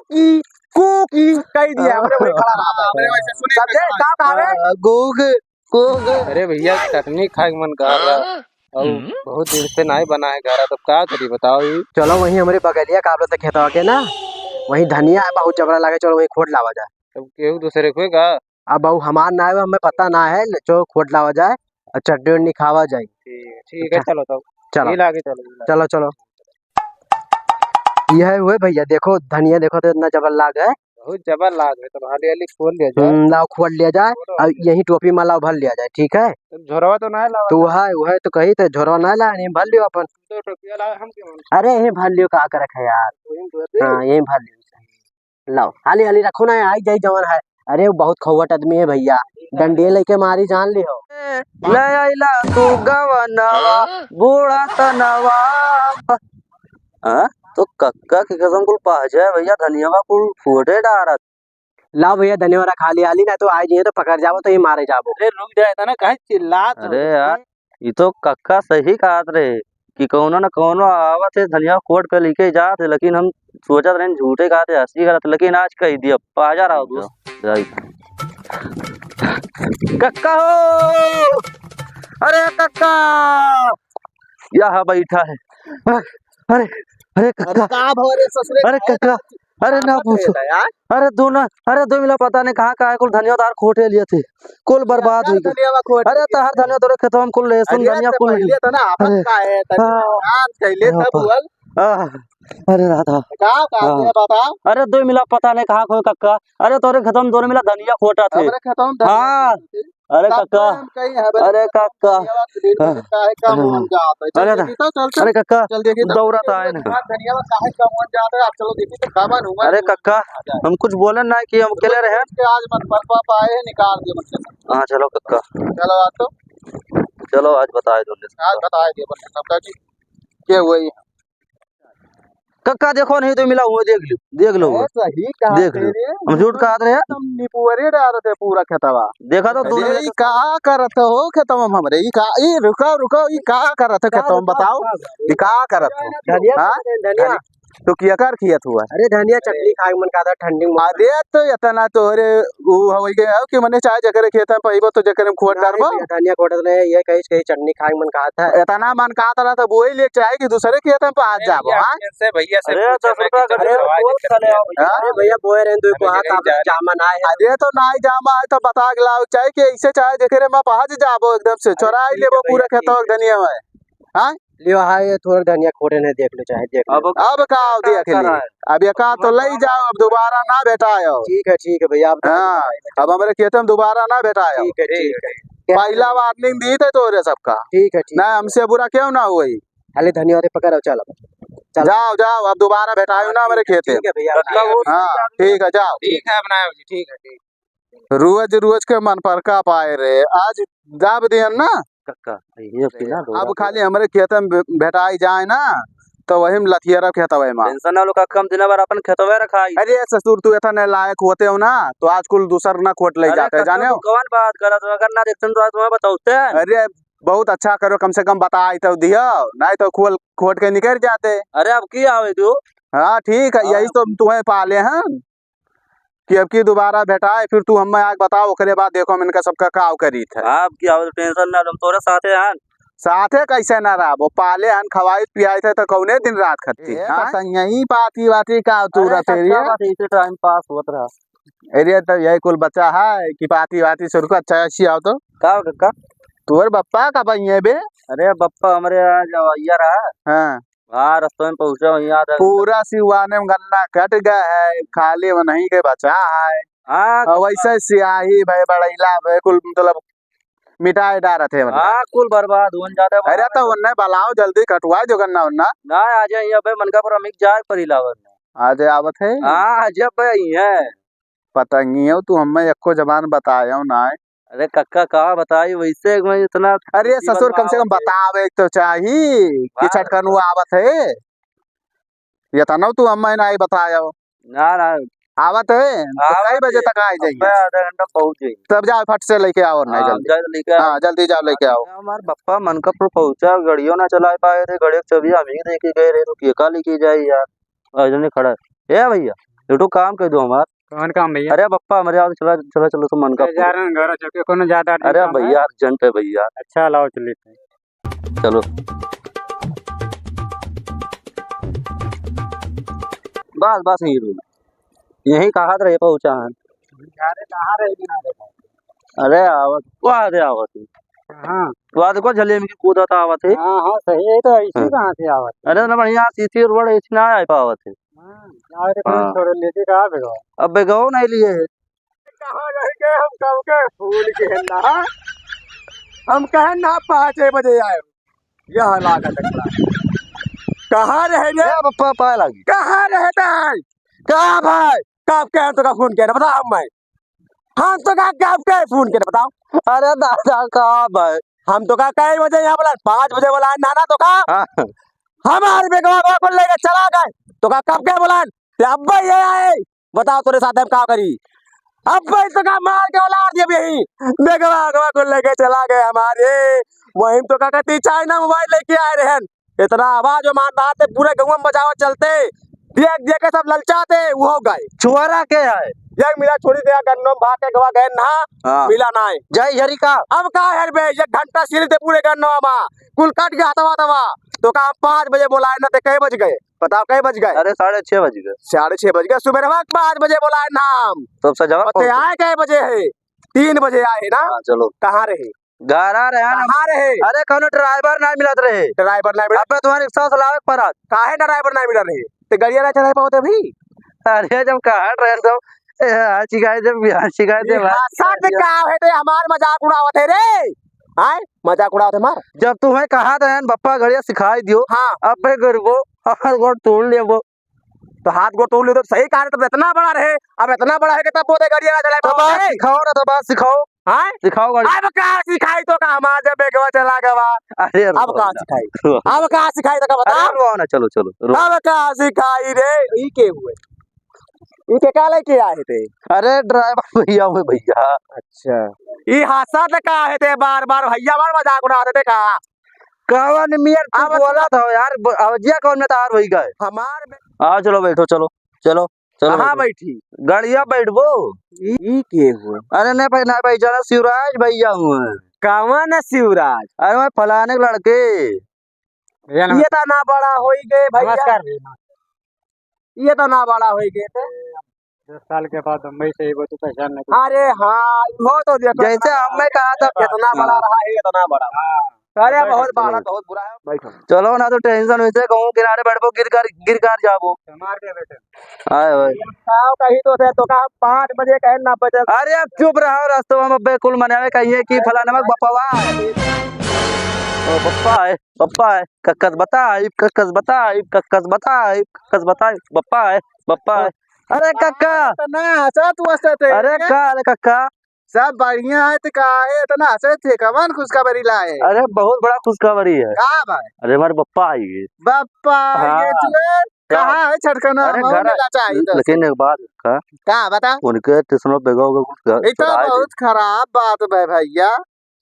की कुकी कह दिया हमने, वही खड़ा रहा हमने वैसे सुनी समझे का कहावे गोग गोग। अरे भैया चटनी खाए के मन कर रहा और बहुत दिन से नहीं बना है घर, तो क्या करी बताओ। ये चलो वही हमारे बगलिया का आप लोग खेतवा के ना, वही धनिया है बहुत जबरा लगे, चलो वही खोट लावा जाए। अब केहू दूसरे को का अब बहु हमार ना है, हमें पता ना है, चलो खोट लावा जाए और चटनी उटनी खावा जाए। ठीक है चलो तब चलो ये लाके चलो। चलो चलो यह हुए भैया, देखो धनिया देखो तो इतना जबर लाग है। बहुत जबर लाग है, तो हाली हाली खोल लिया जाए। लाओ खोल लिया जाए और यही टोपी में लाओ भर लिया जाए, ठीक है। तो झोरवा तो ना लावा तो वह तो कही थे झोरवा ना ला, यही भर लियो अपन। तो टोपिया ला हम क्यों अरे यही भर लियो का कर रखे यार। हाँ यही भर लियो, लाओ हाली हाली रखो ना, आई जाई जवन है। अरे वो बहुत खौवट आदमी है भैया, डंडे लेके मारी जान लियो। ले आइला तू गवनवा बूढ़ा तनवा। हाँ तो कक्का की कसम कुल पा जाए भैया, धनिया कुल फोटे डारत। लाओ भैया धन्यवाद खाली हाली ना, तो आई जाइए तो पकड़ जाओ तो ये मारे जाबो। अरे रुक जाए था ना, कहीं चिल्लात हो। अरे यार ये तो कक्का सही कहत रहे कि कौनो न कौनो आवत है धनिया कोट पे लेके जात है, लेकिन हम सोचत रहे झूठे कहते हंसी करत, लेकिन आज कह दिया पाजा रहा दोस्त। कक्का हो, अरे कक्का यहाँ बैठा है। अरे अरे कक्का, अरे कक्का, अरे ना पूछो, अरे दो मिला पता नहीं कहाँ का है, कुल धनिया तार खोटे लिए थे, कुल बर्बाद हुई। अरे तार धनिया तोरे खेतों में कुल लहसुन धनिया कुल अरे राधा अरे दो मिला पता नहीं कहाँ खोए कक्का। अरे तोरे खेतों में दोनों मिला धनिया खोटा थे। हाँ अरे कक्का, अरे कक्का, अरे कक्का दौड़त आए ना। अरे कक्का हम कुछ बोले ना कि हम अकेले रहे। हाँ चलो कक्का, चलो आज बताए दो कक्का। देखो नहीं तो मिला हुआ, देख लो देख लो, हम झूठ कहा रहे हैं पूरा खेतवा देखा तो का करत हो खेतवा में हमरे। रुको ई का करत हो खेतवा में, बताओ ई का करत हो। धनिया तो किया कर खियत हुआ। अरे धनिया चटनी खाए मन का था ठंडी में। अरे तो इतना तो अरे वो हो गया कि मने चाहे जकर खेत में पइबो तो जकर में खोट डालबो। धनिया कोटत ने ये कहीं चटनी खाए मन कहा था, इतना मन कहा था तो वही ले चाहे कि दूसरे खेत में पास जाबो। हां से भैया से अरे 10 रुपया कर दे। अरे भैया बोए रहे तो को हाथ आप जामा ना है। अरे तो नाई जामा है तो बता के लाओ, चाहे कि ऐसे चाहे जकर में पास जाबो एकदम से चोराई लेबो पूरे खेतवा धनिया में। हां लियो हाय थोड़ा धनिया खोटे ने देख लो, चाहे देख लो। अब का देख ले, अब ये का तो ले जाओ, अब दोबारा ना बेटायो। ठीक है भैया आप। हाँ अब हमारे खेत में दोबारा ना बेटायो। ठीक है पहला वार्निंग दी थे तोरे सबका। ठीक है ना हमसे बुरा क्यों ना हुई। हाले धनिया पकड़ो, चलो जाओ अब दोबारा बेटायो ना हमारे खेत में। ठीक है भैया। हाँ ठीक है जाओ। ठीक है बनाओ जी, ठीक है ठीक। रोज के मन पर का पाए रे, आज दाब दियन ना कक्का ये पीना दो। अब खाली हमारे खेत में भेटाई जाए ना तो वही में लथियरा खेतवे में। टेंशन ना लो कक्का, हम दिन भर अपन खेतवे रखाई। अरे ससुर तू इतना लायक होते हो ना तो आज कुल दूसर ना खोट ले जाते जाने हो। कौन बात कर रहा, अगर ना देखते तो तुम्हें बताओते। अरे बहुत अच्छा करो, कम से कम बताई तो दियो, नहीं तो खोट के निकल जाते। अरे अब की आवे तू। हाँ ठीक है, यही तो तुम्हें पाले हैं कि अब की दोबारा भेटाए, फिर तू हमें आग बताओ, ओकरे बाद देखो इनका सबका काव करी थे। आप की आवे टेंशन ना लो, तोरे साथे हैं। साथे कैसे ना रहा, वो पाले हन खवाई पियाई थे तो कौने दिन रात खत्ती। यही पाती वाती का तू इसी टाइम पास होत रहा। अरे तो यही कुल बच्चा है कि पाती वाती से रुको। अच्छा अच्छी आओ तो का कक्का तोर बप्पा का बइये बे। अरे बप्पा हमारे यहाँ रहा। हाँ हाँ रास्ते में पहुंचा याद है। पूरा सिवाने में गन्ना कट गया है, खाली में नहीं के बचा है। हाँ वैसे सियाही भाई बड़ैला भाई कुल मतलब मिटाई डाल थे। हाँ कुल बर्बाद हो जाता है। अरे तो उन्ने बलाओ जल्दी कटवाए जो गन्ना उन्ना ना आ जाए यहाँ पे मनकापुर अमिक जाए पर इलावर आज आवत है। हाँ जब भाई है पतंगी हो तू हमें एको जबान बताया ना। अरे कक्का कहा बताई वैसे मैं इतना। अरे ससुर कम से कम बतावे तो चाहिए कि छटकन वो आवत है। ये तो तू हमें नहीं बताया हो ना आवत है तो कई बजे तक आ जाइए। आधा घंटा पहुंच जाइए तब जाओ फट से लेके आओ ना जल्दी। हाँ जल्दी जाओ लेके आओ। हमारे बप्पा मनकापुर पहुंचा, गाड़ियों ना चला पाए थे, गाड़ी की चाबी हम ही देके गए रहे तो क्या लेके जाए यार। खड़ा है भैया एक तो काम कर दो हमार। कौन काम भैया? अरे बप्पा हमारे यहाँ चलो चलो चलो तो मन का जा रहे हैं घर चल के कोनो ज्यादा अर्जेंट अरे काम है? भैया अर्जेंट है भैया। अच्छा लाओ चल लेते हैं। चलो बस बस यही रूम यही कहा रहे पहुंचा है। कहाँ रहे बिना देखा? अरे आवत वहाँ दे आवत हाँ वहाँ देखो झले में कूदा था आवत है। हाँ हाँ सही है। तो ऐसी कहाँ से आवत? अरे ना बढ़िया सीसी रोड ऐसी ना आ पावत है। अरे हाँ। छोड़ लेते कहाँ बेगो? अब बेगाओ नहीं लिए है। कहाँ रह गए हम कब के फूल के ना? हम कहे ना 5 बजे आए यह लागत कहाँ रह गए? पप्पा पाए लगी कहाँ रहता है? कहाँ भाई? कब के तो का फोन किया ना बताओ मैं। हम तो का कब के फोन किया बताओ। अरे दादा कहाँ भाई हम तो का कई बजे यहाँ बोला 5 बजे बोला नाना तो का हाँ। हमारे बेगवा को लेके चला गए तो का कब के बोला अब ये आए बताओ तेरे साथ हम क्या करी। अब भाई तो का मार के उलाड़ दिया यही बेगवा को लेके चला गए हमारे वहीं तो का कहती चाइना मोबाइल लेके आए रहे इतना आवाज मान रहा थे पूरे गाँव में बजावा चलते देख देख के सब ललचाते वो हो गए छुआरा के है एक मिला छोड़ी दिया गन्नो भाग के गवा गए ना हाँ। मिला ना है। जय हरी का अब का है बे 1 घंटा सिर थे पूरे गन्नो मा कुल कट गया तवा तवा तो का 5 बजे बुलाए ना थे कई बज गए बताओ कई बज गए? अरे 6:30 बज गए 6:30 बज गए सुबह 5 बजे बुलाए नाम सब सजावा पते आए कई बजे है 3 बजे आए ना। हाँ, चलो कहाँ रहे? घर आ रहे हैं ना। कहाँ रहे? अरे कौन ड्राइवर नहीं मिलत रहे ड्राइवर नहीं मिला? अब तुम्हारे रिक्शा चलावे पर काहे ड्राइवर नहीं मिला रहे तो गाड़िया ना चला पाते भी? अरे जब कहा रहे तो शिकायत जब बिहार शिकायत है साथ में क्या है तो हमार मजाक उड़ावत है रे आए मजाक उड़ावत है मार। जब तुम्हें कहा था बप्पा गड़िया सिखाई दियो हाँ अब गरबो और गोड़ तोड़ लेबो तो हाथ गोड़ तोड़ ले तो सही कारण तो इतना बड़ा रहे अब इतना बड़ा है कि तब बोले गाड़िया ना चला तो बात पाते। सिखाओ ना तो बात सिखाओ हाँ सिखाओ गाड़ी अब कहाँ सिखाई तो का हमार जब बेगवा चला गवा अरे अब कहाँ सिखाई अब कहाँ सिखाई तो का अरे बता रुको ना चलो चलो रुको। अब कहाँ सिखाई रे ई के हुए ई के का लेके आए थे? अरे ड्राइवर भैया हुए भैया अच्छा ई हादसा तो का है थे बार बार भैया बार मजाक उड़ाते थे का कवन मियर तू अब बोला था यार अवजिया कौन में तार वही गए हमार आ चलो बैठो चलो चलो चलो कहाँ बैठो। बैठी गड़िया बैठबो ई के हुए? अरे नहीं भाई नहीं भाई जाना शिवराज भैया हुए कवन है शिवराज? अरे मैं फलाने के लड़के ये तो ना बड़ा होई गए भैया ये तो ना बड़ा होई गए थे 10 साल के बाद मुंबई से ही वो तो पहचान नहीं। अरे हाँ वो तो देखो जैसे हमें कहा था कितना बड़ा रहा है इतना बड़ा अरे बहुत बड़ा बहुत बुरा है बैठो चलो ना तो टेंशन वैसे कहूँ किनारे बैठबो गिर कर जाबो मार के बेटे आए भाई कहीं तो थे तो कहा 5 बजे कहे ना बजे अरे अब चुप रहो रास्ते में बेकुल मनावे कहिए कि फला नमक बप्पा ओ बप्पा है कक्कस बताई कक्कस बताई कक्कस बताई कक्कस बताई बप्पा है अरे कक्का ना हंसा तू हंसे थे अरे का अरे कक्का सब बढ़िया है तो का है इतना हंसे थे कवन खुशखबरी लाए अरे बहुत बड़ा खुशखबरी है का भाई अरे हमारे बप्पा आई है बप्पा हाँ। ये तुए कहाँ है छटकना अरे मऊ घर मिला चाहिए लेकिन एक बात का का बता उनके टिशनों बेगा होगा कुछ ये तो बहुत खराब बात है भैया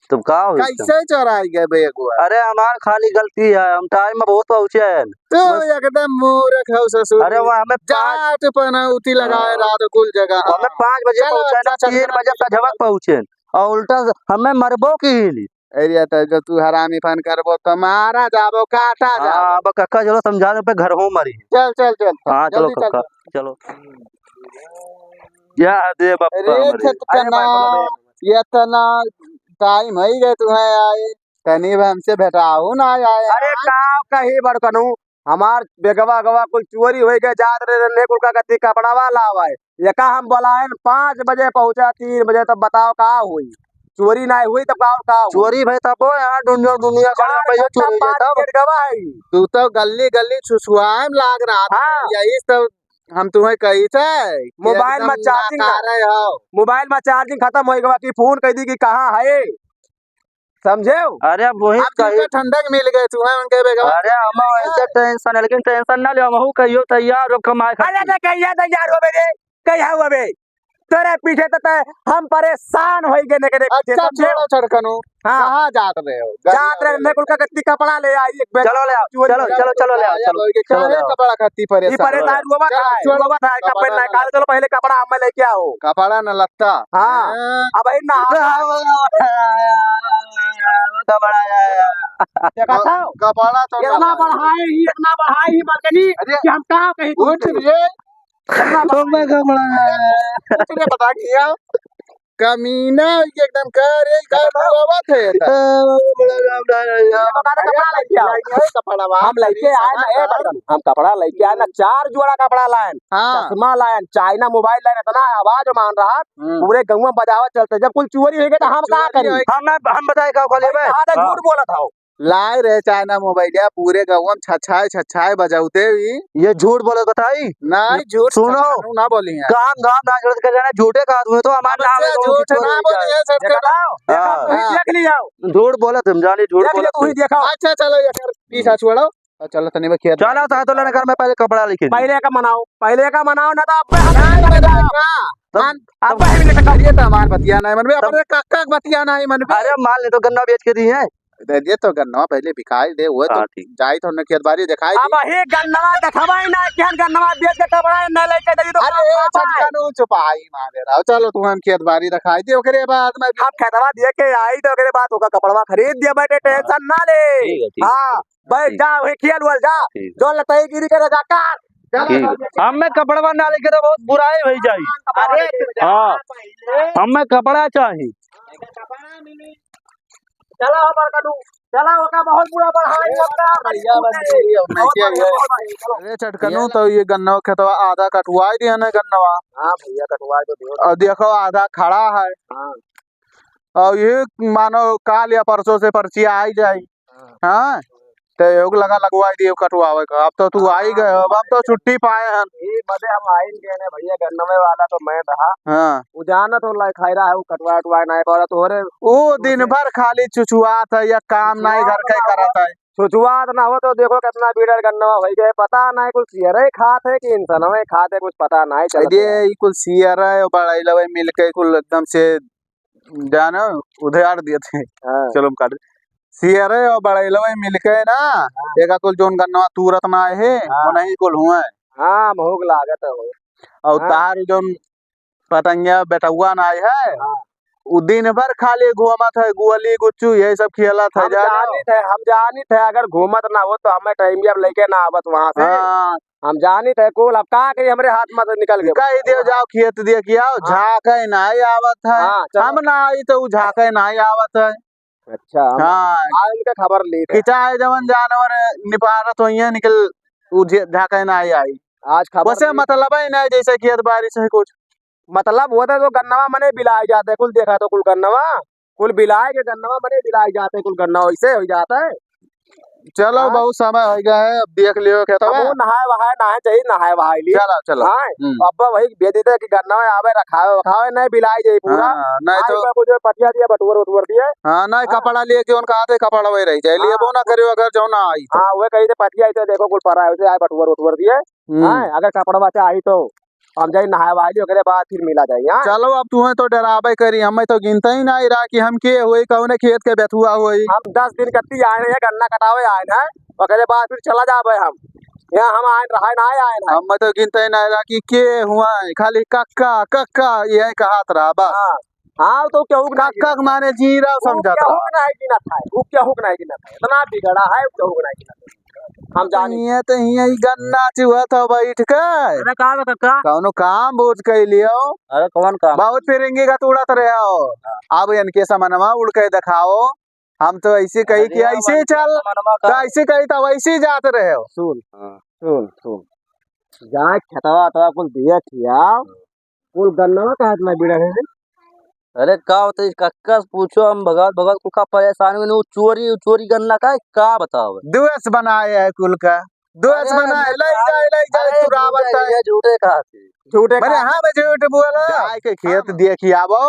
तुम का हो कैसे चोराई गए बेगुआ अरे हमार खाली गलती है हम टाइम में बहुत पहुंचे हैं तू एकदम मूर्ख हो ससुर अरे वो हमें जाट पनौती लगाए रात कुल जगह हमें 5 बजे चलो, पहुंचे ना अच्छा, 3 बजे सजवक पहुंचे और उल्टा हमें मरबो की हिली अरे तो जो तू हरामी फन करबो तो मारा जाबो काटा जा हाँ अब कक्का चलो समझा दे पे घर हो मरी चल चल चल हाँ चलो जल्दी चल। कक्का चलो या दे बप्पा अरे हमारे। छटकना ये तना टाइम है गए तुम्हें आए तनी हमसे भेटाओ ना आए अरे का कहीं बड़कनू हमार बेगवा गवा कुल चोरी हो गए जात रे कुल का गति कपड़ा वाला हुआ है ये का हम बोलाए 5 बजे पहुंचा 3 बजे तब बताओ का हुई चोरी नहीं हुई तब का हुई? चोरी भाई तब यहाँ दुनिया खड़े हैं, भैया चोरी है तब गवा है तू तो गली गली छुछुआए में लाग रहा था हाँ। यही तो हम तुम्हें कही थे कि मोबाइल में एकदम चार्जिंग ना कर रहे हो मोबाइल में चार्जिंग खत्म हो गया कि फोन कह दी कि कहाँ है समझे? अरे अब वही अब तुमको ठंडक मिल गई तुम्हें उनके बेगवा अरे हम ऐसे टेंशन है लेकिन टेंशन ना ले हम कहियो तैयार हो कमाए अरे तो कहिया तैयार हो बे कहिया हुआ बे तेरे पीछे तो हम परेशान हो गए नेकरे पीछे अच्छा समझे? छोड़ो छड़कनू, हाँ कहाँ जात रहे हो? जात रहे ने कुल का कत्ती कपड़ा ले आई एक बैग चलो ले आओ, चलो चलो चलो ले आओ, चलो क्या चलो ले है आओ। कपड़ा खत्ती ये परेशान? परेशान रोवा चलो, था छोड़ो। रोवा था कपड़े कपड़ा ना काले चलो पहले कपड़ा हम लेके आओ। कपड़ा न लगता। हाँ अब भाई ना देखा था कपड़ा तो इतना बढ़ाए ही मर्दनी कि हम कहाँ कहीं उठ रे, कुछ नहीं पता किया कमीना एकदम करे कपड़ा थे हम लेके आए ना हम कपड़ा लेके आए ना 4 जोड़ा कपड़ा लाए हाँ चश्मा लाए चाइना मोबाइल लाए इतना आवाज मान रहा पूरे गाँव में बजावा चलते जब कुल चोरी हो गए तो हम कहा करें हम बताए का खोले बे झूठ बोला था लाए रहे चाइना मोबाइल या पूरे गाँव में छछाए बजाते हुई ये झूठ बोले बताई नहीं झूठ सुनो ना बोली है काम धाम ना छोड़ के जाना झूठे का आदमी तो हमारे नाम है, झूठ लोगों की ना चोरी बोली है सरकार। हाँ। देख लिया झूठ बोला तुम जानी झूठ देख बोला लिया तू ही देखा अच्छा चलो ये कर पीछा छोड़ो और चलो तनी में खेत चलो साथ तो लेने कर मैं पहले कपड़ा लेके पहले का मनाओ ना तो अब ये तो हमार बतिया नहीं मन में अपने काका बतिया नहीं मन में अरे माल ने तो गन्ना बेच के दी है दे दिए तो गन्ना पहले बिकाई दे वो तो हाँ, ठीक। जाई तो हमने खेत बाड़ी दिखाई अब ही गन्नवा देखवाई ना क्या गन्नवा बेच के कपड़ा न लेके दई तो अरे छटकनू चुपाई मारे रहो चलो तुम हम खेत बाड़ी दिखाई दे ओकरे बाद में हम खेतवा दिए के आई तो ओकरे बाद ओका कपड़वा खरीद दिया बेटे टेंशन ना ले ठीक है हां बैठ जा वही खेल वल जा ठीक। जो लतई गिरी के रजा काट हमें कपड़ा ना लेके तो बहुत बुराई हो जाई अरे हाँ हमें कपड़ा चाहिए चलो हमार कदू चला ओका बहुत बुरा बढ़ाई भैया अरे छटकनू तो ये गन्ना खेतवा आधा कटवाई दिया ना गन्नवा हां भैया कटवा तो दियो और देखो आधा खड़ा है हां और ये मानो काल या परसों से पर्ची आई जाई हाँ तो योग लगा लगवाई दियो कटवावे का अब तो तू आई गए अब तो छुट्टी पाए हैं ये बदे हम आई गए ने भैया गन्नवे वाला तो मैं रहा हाँ उ जाना तो लाई खाई रहा है वो कटवा नहीं पड़ा तो रे वो दिन भर खाली चुचुआत है या काम नहीं घर का करत है शुरुआत ना हो तो देखो कितना बीड़र गन्नवा हो गए पता नहीं कुछ सियरे खात है कि इंसानवे खात है कुछ पता नहीं चल ये कुल सियर है बड़ाई लवे मिल के कुल एकदम से जाना उधार दिए थे चलो हम काट सियरे और बड़ाई लवे मिल के ना एक कुल जोन गन्नवा तुरत ना है वो नहीं कुल हुआ है हाँ भूख लागत है वो और तार जोन पतंगिया बेटुआ ना है उ दिन भर खाली घूमत है गुअली गुच्चू यही सब खेलत है हम जानी थे अगर घूमत ना हो तो हमें टाइम अब लेके ना आवत वहाँ से हाँ हम जानी थे कुल अब का करी हमरे हाथ में से निकल गए कही दियो जाओ खेत दिए किया झाके नहीं आवत है हाँ, चलो। हम ना आई तो उ झाके नहीं आवत है अच्छा हाँ आज उनका खबर ली थी खिंचाए जवन जानवर निपारत हो निकल उ झाके नहीं आई आज खबर वैसे ली। मतलब ही नहीं जैसे खेत बारिश है कुछ मतलब होता तो गन्नवा मने बिलाए जाते कुल देखा तो कुल गन्नवा कुल बिलाए के गन्नवा मने बिलाए जाते कुल गन्ना वैसे हो जाता है चलो हाँ। बहुत समय हो गया है अब देख लियो खेत अब वो नहाए चाहिए नहाए वहाए लिए चलो चलो हाँ अब वही बेच देते कि गन्ना में आवे रखावे नहीं बिलाए जाए पूरा हाँ, नहीं तो आज कुछ पटिया दिया बटुवर दिया हाँ नहीं कपड़ा लिए क्यों कहा थे कपड़ा वही रही जाए लिए वो ना करियो अगर जो ना आई तो हाँ वो कही थे पटिया तो देखो कुल परा है आए बटुवर दिए हाँ अगर कपड़ा बचा आई तो हम जाए नहाए वाली ओकरे बाद फिर मिला जाए हाँ चलो अब तुम्हें तो डराबे करी हमें तो गिनता ही नहीं रहा कि हम के हुई कौन खेत के बेथुआ हुई हम 10 दिन कत्ती आए हैं गन्ना कटावे आए हैं ओकरे बाद फिर चला जाबे हम यहाँ हम आए रहा ना आए ना हमें तो गिनता ही नहीं रहा कि के हुआ है खाली कक्का कक्का यही कहात रहा बस हाँ तो क्या हुक कक्का माने जीरा समझा था हुक नहीं गिना था हुक क्या हुक नहीं गिना था इतना बिगड़ा है क्या हुक नहीं गिना था हम जानी ये तो यही गन्ना चुहा था बैठ के अरे कहाँ है कक्का कौनो काम बोझ के लियो अरे कौन काम बहुत फिरेंगे का उड़त रहे हो अब इनके समनमा उड़ के दिखाओ हम तो ऐसे कही कि ऐसे चल तो ऐसे कही तो वैसे जाते रहे हो सुन जाए खेतवा तो कुल दिया खिया कुल गन्ना का हाथ में बिड़ा है अरे का होता है कक्का से पूछो हम भगत को का परेशानी में चोरी गन्ना का बताओ दुएस बनाए है कुल का दुएस बनाए ले जाए तुरावत है झूठे कहा थे झूठे अरे हाँ मैं झूठ बोला जाए के खेत देखी आवो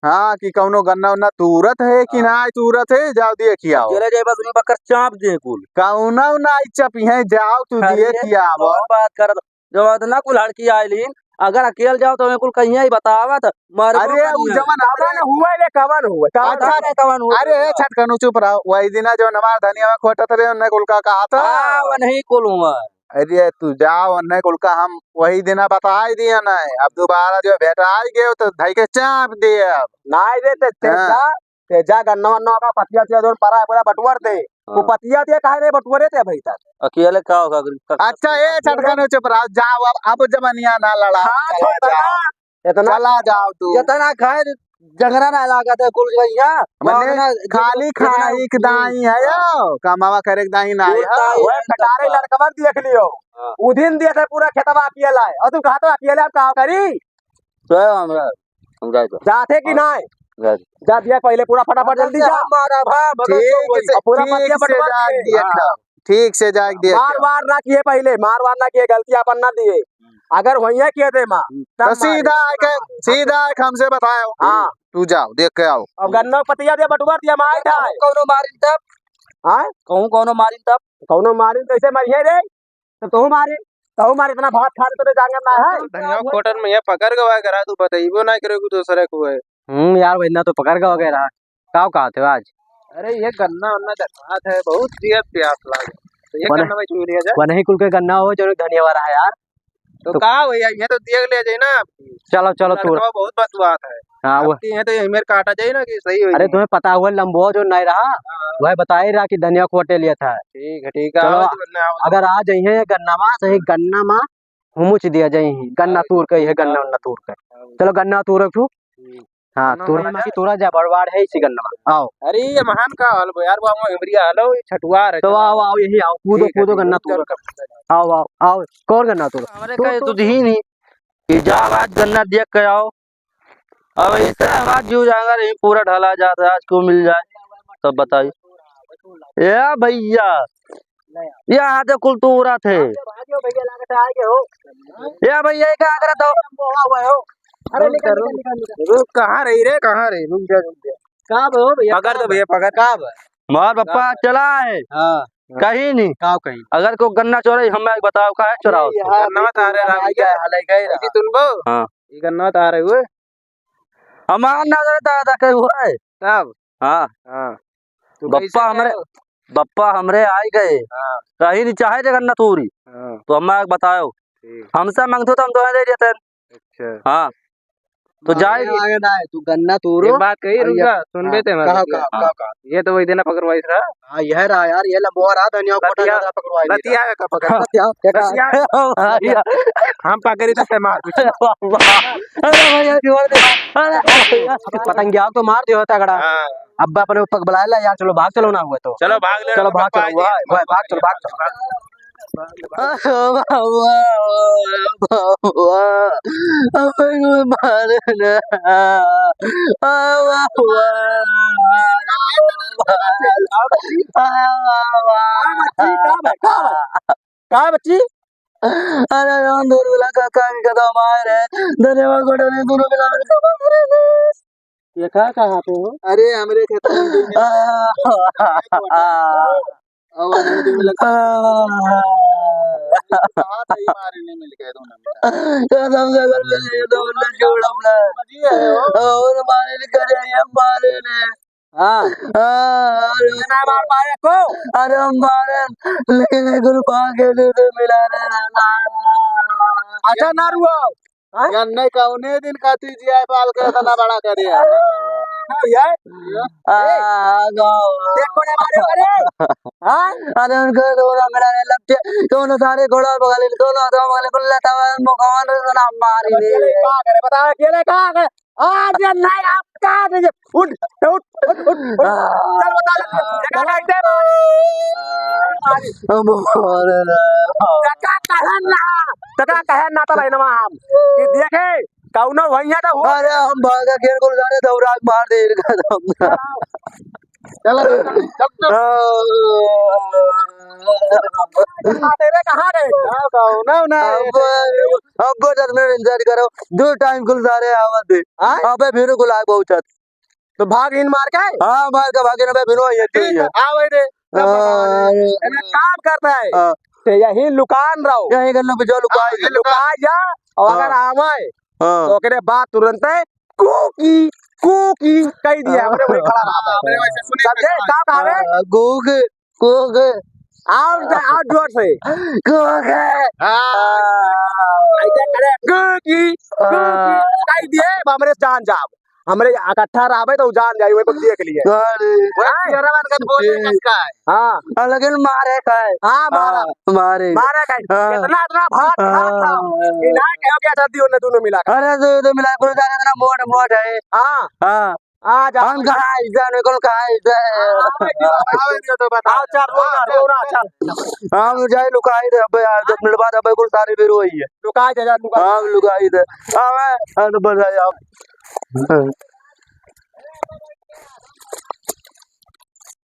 हाँ कि कौनो गन्ना उन्ना तुरत है कि ना तुरत है जाओ देखी आओ चले जाए बस बकर चाप दे कुल कौना ना चपी है जाओ तू देखी आवो बात कर जो ना कुल लड़की आईलीन अगर अकेले जाओ तो हमें कुल कहीं ही बतावा तो मरबो अरे वो करिए। जवन कवन हुआ ये कवन हुआ अच्छा, कवन हुआ अरे छटकनु चुप रहो, वही दिन जो हमार धनिया में खोटा तरे उन्ने कुल का कहा था। वो नहीं कुल हुआ। अरे तू जाओ उन्ने कुल का हम वही दिन बता ही दिया ना, अब दोबारा जो भेटा आई गए तो धई के चाप दिए अब। नाई रे तेजा गन्ना वन्ना का पतिया तिया जोन परा पूरा बटवर दे वो पतिया तिया काहे रे बटवरे थे भाई तक। अकेले का होगा अच्छा ये छटकनु चुप रहो, जाओ अब जमनिया ना लड़ा, चला जाओ, इतना चला जाओ तू। जितना खाए जंगरा ना लगा था कुल भैया मने खाली खाई के दाई है यो, कमावा करे के दाई ना है। ओए खटारे लड़कवा देख लियो उदिन दिया था पूरा खेतवा अकेला है और तू कहा तो अकेले आप का करी तो हमरा हम जाए तो जाते कि नहीं जाए। जा दिया पहले पूरा फटाफट जल्दी जा हमारा भाई पूरा पतिया बटवा जाग दिए। दिया, ठीक से जाग दिया। मार वार ना किए पहले मार वार ना किए गलती अपन ना दिए अगर वही किए थे माँ तो सीधा हमसे बताओ। हाँ तू जाओ देख के आओ। अब गन्ना पतिया दिया बटुआ दिया मार था कौनो मारिन तब हाँ कौनो मारिन तब कौनो मारी कैसे मरिए रे तो तू मारे इतना भात खा तो जांगर ना है धनिया खोटन में ये पकड़ गवा करा तू बताइबो ना करेगू दूसरे को है। यार वही तो पकड़ का वगैरह का कहा थे आज। अरे ये गन्ना वन्ना जखात है बहुत जीत प्यास लागे तो ये गन्ना में चूर लिया जाए वह नहीं कुल के गन्ना हो जो धनिया वाला है यार। तो कहा भैया ये तो देख ले जाए ना चलो चलो तू लड़कवा बहुत बतवात है। हाँ वो ये तो यही मेरे काटा जाए ना कि सही हो अरे तुम्हें पता हुआ लंबो जो नहीं रहा वह बता ही रहा कि धनिया खोटे लिया था। ठीक है चलो, आओ तो गन्ना आओ। अगर आ जाइए गन्ना मा सही गन्ना मा हुमुच दिया जाइए गन्ना तूर के है गन्ना उन्ना तूर के। चलो गन्ना तूर रखू हाँ तूर की तूरा जा बड़वाड़ है इसी गन्ना में आओ। अरे ये महान का हाल बो यार वो हिमरिया हालो ये छठुआर है तो आओ आओ यही आओ कूदो कूदो गन्ना तूर आओ आओ आओ कौन गन्ना तूर हमरे कहे तुझ ही नहीं कि जा आवाज गन्ना देख के आओ। अब ऐसा आवाज जो जाएगा नहीं पूरा ढला जाता है आज क्यों मिल जाए तब बताइए। या भैया यहाँ तो कुल तूरा थे या भैया क्या कर तो अरे रुक कहाँ रही रे कहाँ रही रुक जा पकड़ दो भैया पकड़ मार पप्पा चला है कहीं नहीं कहीं अगर कोई गन्ना चोरे हमें बताओ का है चुराओ गन्ना तारे रहा तुम बो हाँ ये गन्ना तारे हुए हमारा नजर दादा के हुआ है तब हाँ हाँ बप्पा हमरे आए गए हाँ कहीं नहीं चाहे थे गन्ना तूरी हाँ तो हमें बताओ ठीक हमसे मांगते तो हम तो दे देते अच्छा हाँ तो जाएगी तू गन्ना तूर एक बात कही रुक जा सुन बे ते ये तो वही देना पकड़वाई था हाँ यह रहा यार ये लंबो रहा धनिया खोटा लतिया- ज्यादा पकड़वाई लतिया का पकड़ भैया हम पकड़ी तो मार अरे भैया जोर दे पतंगिया तो मार दियो तगड़ा हाँ अब्बा अपने ऊपर बुलाया यार चलो भाग चलो ना हुआ तो चलो भाग ले चलो भाग चलो भाग चलो कहा बच्ची अरे दूर मिला काका की कदम आए रे धन्यवाद गोटे ने दोनों मिला ये कहा पे हो अरे हमरे खेत मारने मिल गए दोनों और मारे करे मारे ने मार पाए को अरे हम मारे लेकिन गुरु पाके मिला अच्छा ना रुआ गन्ने कौने दिन खाती जिया पाल के इतना बड़ा करिया देखो ना मारे अरे हां अरे उनको दोनों मिलाने लगते दोनों सारे घोड़ा बगल दोनों तो बगल को लेता हुआ मुकान ना मारी अकेले क्या करे बता अकेले क्या करे आज नहीं आप क्या करे उठ चल बता क्या कहते कहे ना तो भाई ना हम कि देखे कौनो भैया तो हुआ अरे हम भागा खेल को जाने दौड़ा मार दे चलो तेरे कहाँ गए अब 10 मिनट इंतजार करो 2 टाइम कुल सारे आवाज दे अबे फिर को लाग बहुत तो भाग इन मार के हाँ मार का भागे ना फिर ये आ भाई रे काम करता है थे यही लुकान रहो यही गन्ना पे जो लुकाई लुका जा और अगर आवे हाँ तो ओकरे बाद तुरंत कुकी कुकी कह दिया हमने वही खड़ा रहा हमने वैसे सुनी समझे का कहावे गोग गोग आओ जोर से गोग ऐसे करे कुकी कुकी कह दिए हमरे जान जाब हमरे इकट्ठा रहबे तो जान जाई वही देख लिए हां लेकिन मारे का है हां मारा मारे मारा का हाँ। इतना इतना भात भात था इना कहो क्या सर्दी उन्हें दोनों मिला कर अरे तो मिला कर जाने इतना मोट मोट है हां हाँ आ जा हम कहा जाने कौन कहा आओ चल रोना चल हम जाए लुकाई दे अबे यार 10 मिनट बाद अबे कुल सारी बेर हुई है लुका जा लुका हम लुकाई दे हाँ तो बजाए आप